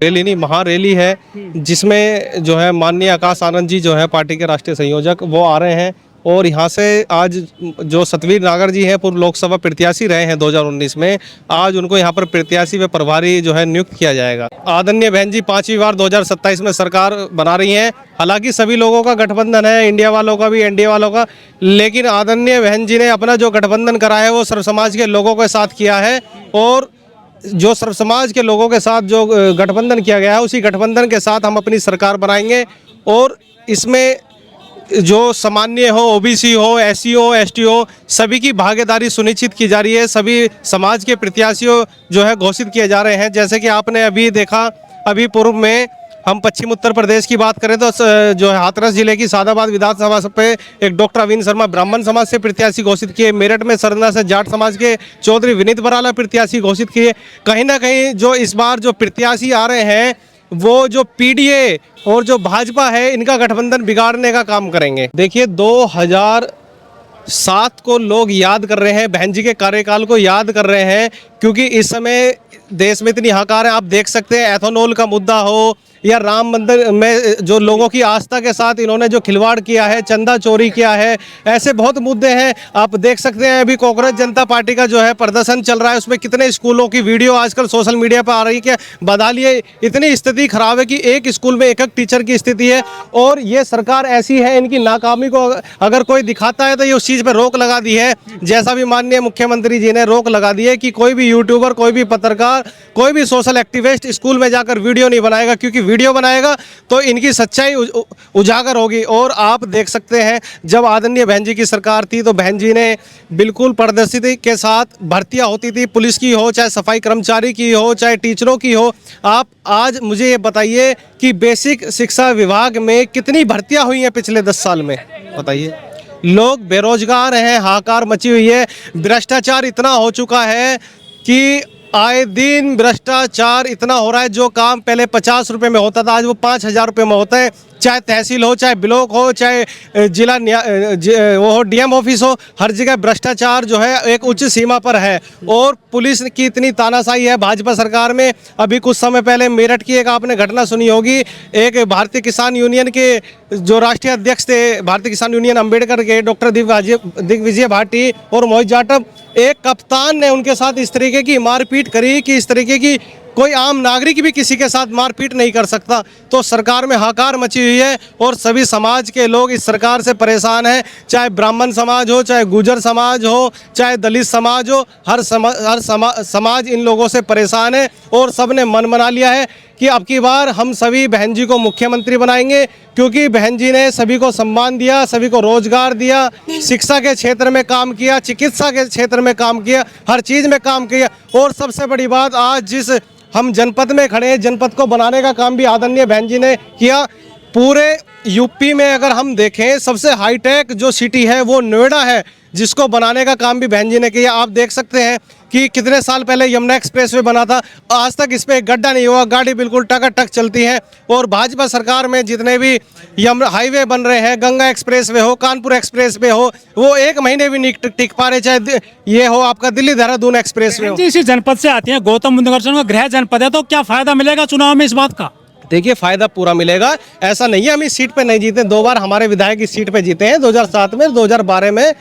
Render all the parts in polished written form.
Rally नहीं, महारैली है, जिसमें जो है माननीय आकाश आनंद जी जो है पार्टी के राष्ट्रीय संयोजक वो आ रहे हैं। और यहाँ से आज जो सतवीर नागर जी हैं, पूर्व लोकसभा प्रत्याशी रहे हैं 2019 में, आज उनको यहाँ पर प्रत्याशी व प्रभारी जो है नियुक्त किया जाएगा। आदरणीय बहन जी 5वीं बार 2027 में सरकार बना रही हैं। हालांकि सभी लोगों का गठबंधन है, इंडिया वालों का भी, एनडीए वालों का, लेकिन आदरणीय बहन जी ने अपना जो गठबंधन करा है वो सर्व समाज के लोगों के साथ किया है। और जो सर्व समाज के लोगों के साथ जो गठबंधन किया गया है, उसी गठबंधन के साथ हम अपनी सरकार बनाएंगे। और इसमें जो सामान्य हो, ओबीसी हो, एससी हो, एसटी हो, सभी की भागीदारी सुनिश्चित की जा रही है। सभी समाज के प्रत्याशियों जो है घोषित किए जा रहे हैं। जैसे कि आपने अभी देखा, अभी पूर्व में हम पश्चिम उत्तर प्रदेश की बात करें तो जो है हाथरस जिले की सादाबाद विधानसभा पे एक डॉक्टर अविन शर्मा ब्राह्मण समाज से प्रत्याशी घोषित किए। मेरठ में सरना से जाट समाज के चौधरी विनीत बराला प्रत्याशी घोषित किए। कहीं ना कहीं जो इस बार जो प्रत्याशी आ रहे हैं वो जो पीडीए और जो भाजपा है, इनका गठबंधन बिगाड़ने का काम करेंगे। देखिए 2007 को लोग याद कर रहे हैं, बहन जी के कार्यकाल को याद कर रहे हैं, क्योंकि इस समय देश में इतनी हाहाकार है। आप देख सकते हैं एथेनॉल का मुद्दा हो या राम मंदिर में जो लोगों की आस्था के साथ इन्होंने जो खिलवाड़ किया है, चंदा चोरी किया है, ऐसे बहुत मुद्दे हैं। आप देख सकते हैं अभी कांग्रेस जनता पार्टी का जो है प्रदर्शन चल रहा है, उसमें कितने स्कूलों की वीडियो आजकल सोशल मीडिया पर आ रही है कि बदहाली, इतनी स्थिति खराब है कि एक स्कूल में एक टीचर की स्थिति है। और ये सरकार ऐसी है, इनकी नाकामी को अगर कोई दिखाता है तो ये उस चीज़ पर रोक लगा दी है। जैसा भी माननीय मुख्यमंत्री जी ने रोक लगा दी है कि कोई भी यूट्यूबर, कोई भी पत्रकार, कोई भी सोशल एक्टिविस्ट स्कूल में जाकर वीडियो नहीं बनाएगा, क्योंकि वीडियो बनाएगा तो इनकी सच्चाई उजागर होगी। और आप देख सकते हैं जब आदरणीय बहन जी की सरकार थी तो बहन जी ने बिल्कुल पारदर्शिता के साथ भर्तियां होती थी, पुलिस की हो, चाहे सफाई कर्मचारी की हो, चाहे टीचरों की हो। आप आज मुझे ये बताइए कि बेसिक शिक्षा विभाग में कितनी भर्तियां हुई हैं पिछले 10 साल में, बताइए। लोग बेरोजगार हैं, हाहाकार मची हुई है, भ्रष्टाचार इतना हो चुका है कि आए दिन भ्रष्टाचार इतना हो रहा है। जो काम पहले 50 रुपये में होता था, आज वो 5000 रुपये में होता है। चाहे तहसील हो, चाहे ब्लॉक हो, चाहे जिला वो हो, डीएम ऑफिस हो, हर जगह भ्रष्टाचार जो है एक उच्च सीमा पर है। और पुलिस की इतनी तानाशाही है भाजपा सरकार में। अभी कुछ समय पहले मेरठ की एक आपने घटना सुनी होगी, एक भारतीय किसान यूनियन के जो राष्ट्रीय अध्यक्ष थे भारतीय किसान यूनियन अम्बेडकर के, डॉक्टर दिग्विजय भाटी और मोहित जाटव, एक कप्तान ने उनके साथ इस तरीके की मारपीट करी कि इस तरीके की कोई आम नागरिक भी किसी के साथ मारपीट नहीं कर सकता। तो सरकार में हाहाकार मची हुई है और सभी समाज के लोग इस सरकार से परेशान हैं। चाहे ब्राह्मण समाज हो, चाहे गुर्जर समाज हो, चाहे दलित समाज हो, हर समाज इन लोगों से परेशान है। और सब ने मन बना लिया है कि अब की बार हम सभी बहन जी को मुख्यमंत्री बनाएंगे, क्योंकि बहन जी ने सभी को सम्मान दिया, सभी को रोजगार दिया, शिक्षा के क्षेत्र में काम किया, चिकित्सा के क्षेत्र में काम किया, हर चीज़ में काम किया। और सबसे बड़ी बात, आज जिस हम जनपद में खड़े हैं, जनपद को बनाने का काम भी आदरणीय बहन जी ने किया। पूरे यूपी में अगर हम देखें, सबसे हाईटेक जो सिटी है वो नोएडा है, जिसको बनाने का काम भी बहन जी ने किया। आप देख सकते हैं कि कितने साल पहले यमुना एक्सप्रेसवे बना था, आज तक इस पर एक गड्ढा नहीं हुआ, गाड़ी बिल्कुल टकाटक चलती है। और भाजपा सरकार में जितने भी हाईवे बन रहे हैं, गंगा एक्सप्रेसवे हो, कानपुर एक्सप्रेसवे हो, वो 1 महीने भी नहीं टिक पा रहे। चाहे ये हो आपका दिल्ली देहरादून एक्सप्रेसवे हो। इसी जनपद से आते हैं, गौतम बुद्ध नगर का गृह जनपद है, तो क्या फायदा मिलेगा चुनाव में इस बात का? देखिए फायदा पूरा मिलेगा। ऐसा नहीं है हम इस सीट पे नहीं जीते, 2 बार हमारे विधायक इस सीट पे जीते हैं, 2007 में, 2012 में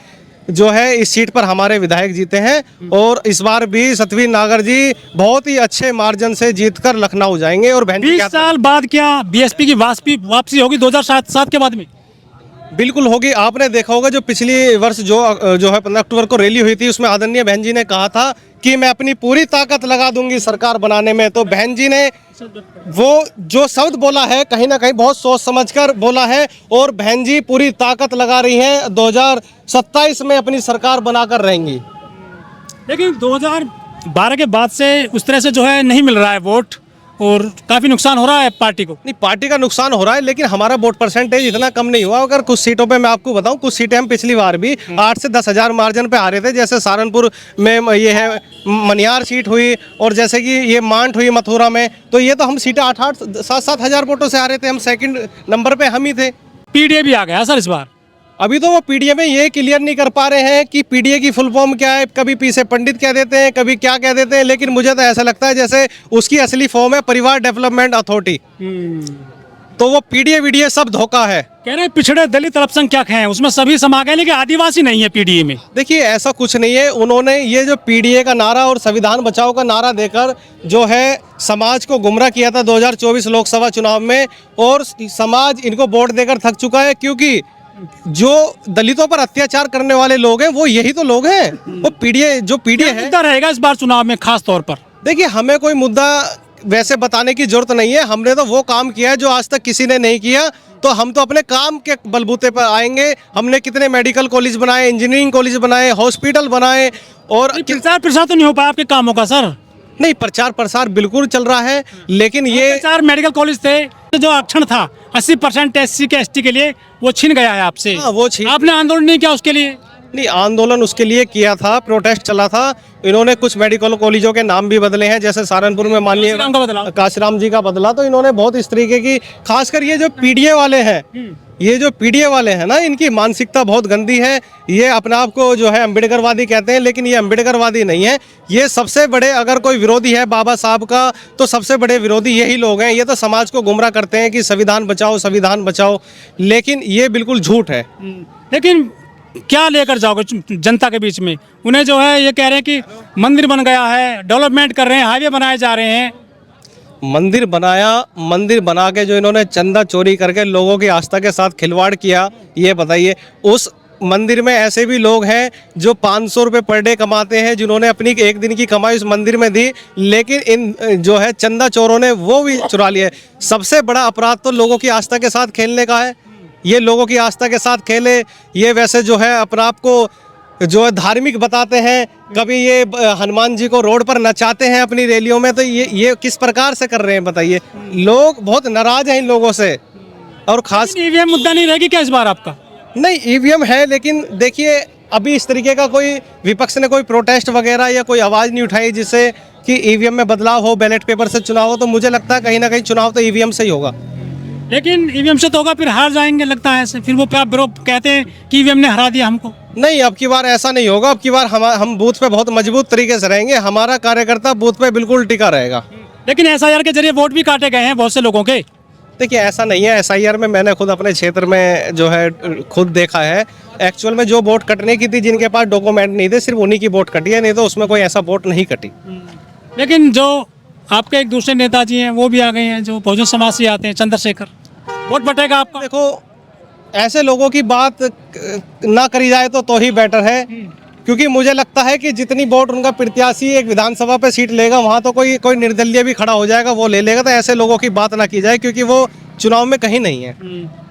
जो है इस सीट पर हमारे विधायक जीते हैं। और इस बार भी सतवीर नागर जी बहुत ही अच्छे मार्जिन से जीतकर लखनऊ जाएंगे। और 20 साल बाद क्या बीएसपी की वापसी होगी 2007 के बाद में? बिल्कुल होगी। आपने देखा होगा जो पिछली वर्ष जो है 15 अक्टूबर को रैली हुई थी, उसमें आदरणीय बहन जी ने कहा था कि मैं अपनी पूरी ताकत लगा दूंगी सरकार बनाने में। तो बहन जी ने वो जो शब्द बोला है कहीं ना कहीं बहुत सोच समझकर बोला है। और बहन जी पूरी ताकत लगा रही हैं, 2027 में अपनी सरकार बनाकर रहेंगी। लेकिन 2012 के बाद से उस तरह से जो है नहीं मिल रहा है वोट, और काफी नुकसान हो रहा है पार्टी को। नहीं, पार्टी का नुकसान हो रहा है, लेकिन हमारा वोट परसेंटेज इतना कम नहीं हुआ। अगर कुछ सीटों पे मैं आपको बताऊं, कुछ सीटें हम पिछली बार भी 8 से 10 हज़ार मार्जिन पे आ रहे थे। जैसे सहारनपुर में ये है मनियार सीट हुई, और जैसे कि ये मांट हुई मथुरा में, तो ये तो हम सीटें 8-7 हज़ार वोटों से आ रहे थे। हम सेकंड नंबर पे हम ही थे। पीडीए भी आ गया सर इस बार। अभी तो वो पीडीए में ये क्लियर नहीं कर पा रहे हैं कि पीडीए की फुल फॉर्म क्या है, कभी पी से पंडित कह देते हैं, कभी क्या कह देते हैं, लेकिन मुझे तो ऐसा लगता है जैसे उसकी असली फॉर्म है परिवार डेवलपमेंट अथॉरिटी। तो वो पीडीए वीडीए सब धोखा है। कह रहे हैं पिछड़े दलित अल्पसंख्यक हैं, उसमें सभी समा गए, लेकिन आदिवासी नहीं है पीडीए में। देखिए ऐसा कुछ नहीं है, उन्होंने ये जो पीडीए का नारा और संविधान बचाओ का नारा देकर जो है समाज को गुमराह किया था 2024 लोकसभा चुनाव में, और समाज इनको वोट देकर थक चुका है, क्योंकि जो दलितों पर अत्याचार करने वाले लोग हैं वो यही तो लोग हैं। वो पीडीए जो पीडीए है, मुद्दा रहेगा इस बार चुनाव में खास तौर पर। देखिए हमें कोई मुद्दा वैसे बताने की जरूरत नहीं है, हमने तो वो काम किया है जो आज तक किसी ने नहीं किया, तो हम तो अपने काम के बलबूते पर आएंगे। हमने कितने मेडिकल कॉलेज बनाए, इंजीनियरिंग कॉलेज बनाए, हॉस्पिटल बनाए, और प्रचार प्रसार तो नहीं हो पाया आपके कामों का सर। नहीं, प्रचार प्रसार बिल्कुल चल रहा है, लेकिन ये 4 मेडिकल कॉलेज थे, जो आरक्षण था 80% SC के ST के लिए, वो छीन गया है आपसे। हाँ, वो छीन, आपने आंदोलन नहीं किया उसके लिए? नहीं, आंदोलन उसके लिए किया था, प्रोटेस्ट चला था। इन्होंने कुछ मेडिकल कॉलेजों के नाम भी बदले हैं, जैसे सहारनपुर में माननीय काशीराम का बदला। काशीराम जी का बदला। तो इन्होंने बहुत इस तरीके की, खासकर ये जो पीडीए वाले हैं, ये जो पीडीए वाले हैं ना, इनकी मानसिकता बहुत गंदी है। ये अपने आप को जो है अम्बेडकरवादी कहते हैं, लेकिन ये अम्बेडकरवादी नहीं है। ये सबसे बड़े, अगर कोई विरोधी है बाबा साहब का, तो सबसे बड़े विरोधी यही लोग हैं। ये तो समाज को गुमराह करते हैं कि संविधान बचाओ, संविधान बचाओ, लेकिन ये बिल्कुल झूठ है। लेकिन क्या लेकर जाओगे जनता के बीच में? उन्हें जो है ये कह रहे हैं कि मंदिर बन गया है, डेवलपमेंट कर रहे हैं, हाईवे बनाए जा रहे हैं। मंदिर बना के जो इन्होंने चंदा चोरी करके लोगों की आस्था के साथ खिलवाड़ किया, ये बताइए। उस मंदिर में ऐसे भी लोग हैं जो 500 रुपये पर डे कमाते हैं, जिन्होंने अपनी एक दिन की कमाई उस मंदिर में दी, लेकिन इन जो है चंदा चोरों ने वो भी चुरा लिया। सबसे बड़ा अपराध तो लोगों की आस्था के साथ खेलने का है। ये लोगों की आस्था के साथ खेले, ये वैसे जो है अपने आप को जो है धार्मिक बताते हैं, कभी ये हनुमान जी को रोड पर नचाते हैं अपनी रैलियों में। तो ये किस प्रकार से कर रहे हैं बताइए? लोग बहुत नाराज हैं इन लोगों से। और खास ईवीएम मुद्दा नहीं रहेगी क्या इस बार आपका? नहीं, ईवीएम है, लेकिन देखिए अभी इस तरीके का कोई विपक्ष ने कोई प्रोटेस्ट वगैरह या कोई आवाज़ नहीं उठाई जिससे कि ईवीएम में बदलाव हो, बैलेट पेपर से चुनाव हो। तो मुझे लगता है कहीं ना कहीं चुनाव तो ईवीएम से ही होगा। लेकिन ईवीएम से तो होगा, फिर हार जाएंगे लगता है ऐसे। फिर वो कहते हैं कि ईवीएम ने हरा दिया हमको। नहीं, अब की बार ऐसा नहीं होगा। अब की बार हम बूथ पे बहुत मजबूत तरीके से रहेंगे। हमारा कार्यकर्ता बूथ पे बिल्कुल टिका रहेगा। लेकिन SIR के जरिए वोट भी काटे गए हैं बहुत से लोगों के। देखिए ऐसा नहीं है। SIR में मैंने खुद अपने क्षेत्र में जो है खुद देखा है, एक्चुअल में जो वोट कटने की थी, जिनके पास डॉक्यूमेंट नहीं थे, सिर्फ उन्हीं की वोट कटी है, नहीं तो उसमें कोई ऐसा वोट नहीं कटी। लेकिन जो आपके एक दूसरे नेताजी हैं वो भी आ गए हैं, जो बहुजन समाज से आते हैं, चंद्रशेखर। वोट बटेगा आपका? देखो, ऐसे लोगों की बात ना करी जाए तो ही बेटर है, क्योंकि मुझे लगता है कि जितनी वोट उनका प्रत्याशी एक विधानसभा पे सीट लेगा, वहाँ तो कोई निर्दलीय भी खड़ा हो जाएगा, वो ले लेगा। तो ऐसे लोगों की बात ना की जाए, क्योंकि वो चुनाव में कहीं नहीं है।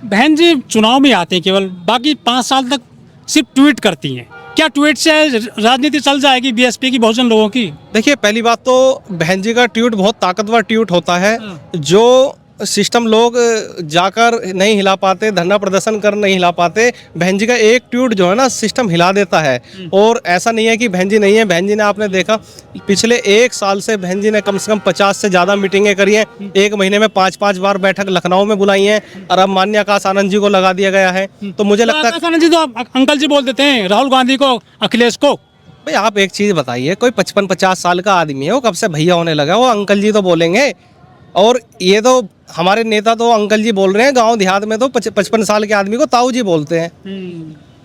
बहन जी चुनाव में आते हैं केवल, बाकी 5 साल तक सिर्फ ट्वीट करती हैं। क्या ट्वीट से राजनीति चल जाएगी BSP की, बहुजन लोगों की? देखिए पहली बात तो बहन जी का ट्वीट बहुत ताकतवर ट्वीट होता है, जो सिस्टम लोग जाकर नहीं हिला पाते, धरना प्रदर्शन कर नहीं हिला पाते। बहन जी का एक ट्वीट जो है ना, सिस्टम हिला देता है। और ऐसा नहीं है कि बहन जी नहीं है, बहन जी ने, आपने देखा पिछले 1 साल से बहन जी ने कम से कम 50 से ज़्यादा मीटिंगें करी हैं। 1 महीने में 5-5 बार बैठक लखनऊ में बुलाई हैं, और अब माननीय आकाश आनंद जी को लगा दिया गया है। तो मुझे लगता है आकाश आनंद जी तो अंकल जी बोल देते हैं, राहुल गांधी को, अखिलेश को। भाई आप एक चीज़ बताइए, कोई 55-50 साल का आदमी है, वो कब से भैया होने लगा, वो अंकल जी तो बोलेंगे। और ये तो हमारे नेता तो अंकल जी बोल रहे हैं, गांव देहात में तो 55 साल के आदमी को ताऊ जी बोलते हैं।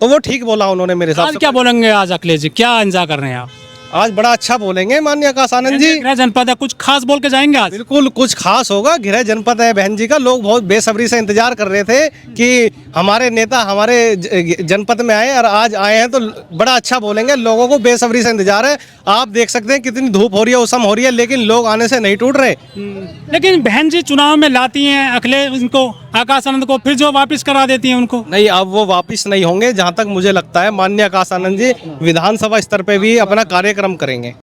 तो वो ठीक बोला उन्होंने मेरे हिसाब आज से। क्या बोलेंगे आज अखिलेश जी, क्या एंजॉय कर रहे हैं आप? आज बड़ा अच्छा बोलेंगे माननीय आकाश आनंद जी। गृह जनपद है, कुछ खास बोल के जाएंगे आज? बिल्कुल कुछ खास होगा। गृह जनपद है बहन जी का, लोग बहुत बेसब्री से इंतजार कर रहे थे कि हमारे नेता हमारे जनपद में आए, और आज आए हैं तो बड़ा अच्छा बोलेंगे। लोगों को बेसब्री से इंतजार है। आप देख सकते हैं कितनी धूप हो रही है, उषम हो रही है, लेकिन लोग आने से नहीं टूट रहे। लेकिन बहन जी चुनाव में लाती हैं अखिलेश उनको, आकाश आनंद को, फिर जो वापस करा देती हैं उनको। नहीं, अब वो वापस नहीं होंगे। जहाँ तक मुझे लगता है माननीय आकाश आनंद जी विधानसभा स्तर पे भी अपना कार्यक्रम करेंगे।